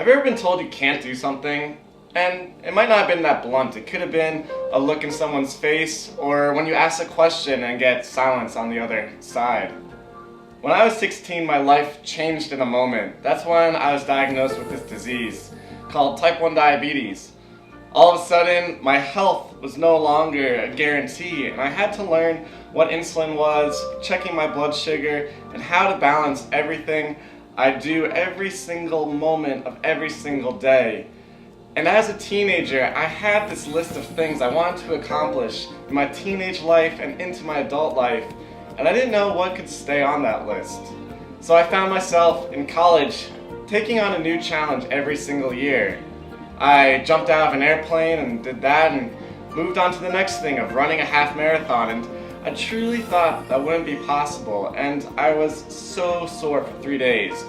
Have you ever been told you can't do something? And it might not have been that blunt. It could have been a look in someone's face, or when you ask a question and get silence on the other side. When I was 16, my life changed in a moment. That's when I was diagnosed with this disease called type 1 diabetes. All of a sudden, my health was no longer a guarantee, and I had to learn what insulin was, checking my blood sugar, and how to balance everything I do every single moment of every single day. And as a teenager, I had this list of things I wanted to accomplish in my teenage life and into my adult life, and I didn't know what could stay on that list. So I found myself in college taking on a new challenge every single year. I jumped out of an airplane and did that and moved on to the next thing of running a half marathon, and I truly thought that wouldn't be possible, and I was so sore for 3 days.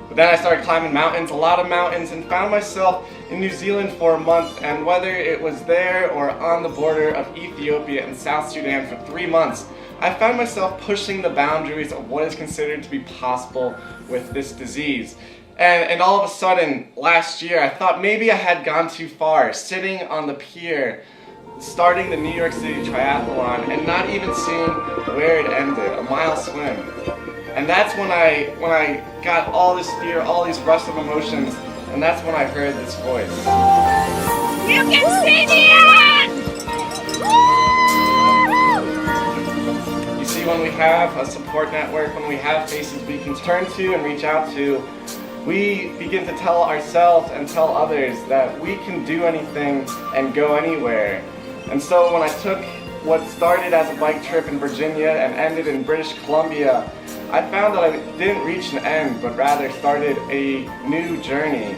But then I started climbing mountains, a lot of mountains, and found myself in New Zealand for a month, and whether it was there or on the border of Ethiopia and South Sudan for 3 months, I found myself pushing the boundaries of what is considered to be possible with this disease. And all of a sudden, last year, I thought maybe I had gone too far, sitting on the pier, starting the New York City Triathlon, and not even seeing where it ended, a mile swim. And that's when I got all this fear, all these rush of emotions, and that's when I heard this voice. You can see the end! You see, when we have a support network, when we have faces we can turn to and reach out to, we begin to tell ourselves and tell others that we can do anything and go anywhere. And so when I took what started as a bike trip in Virginia and ended in British Columbia, I found that I didn't reach an end, but rather started a new journey.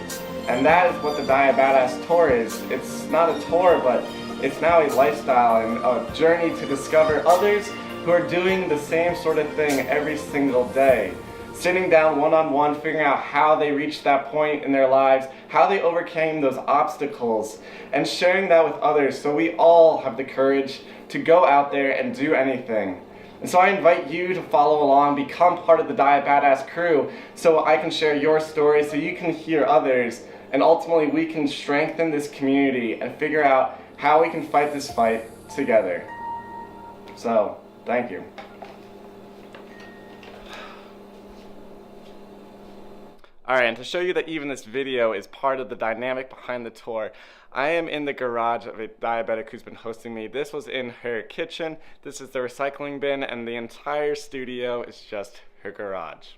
And that is what the Diabadass Tour is. It's not a tour, but it's now a lifestyle and a journey to discover others who are doing the same sort of thing every single day. Sitting down one-on-one, figuring out how they reached that point in their lives, how they overcame those obstacles, and sharing that with others so we all have the courage to go out there and do anything. And so I invite you to follow along, become part of the Diabadass Crew so I can share your story, so you can hear others, and ultimately we can strengthen this community and figure out how we can fight this fight together. So, thank you. Alright, and to show you that even this video is part of the dynamic behind the tour, I am in the garage of a diabetic who's been hosting me. This was in her kitchen, this is the recycling bin, and the entire studio is just her garage.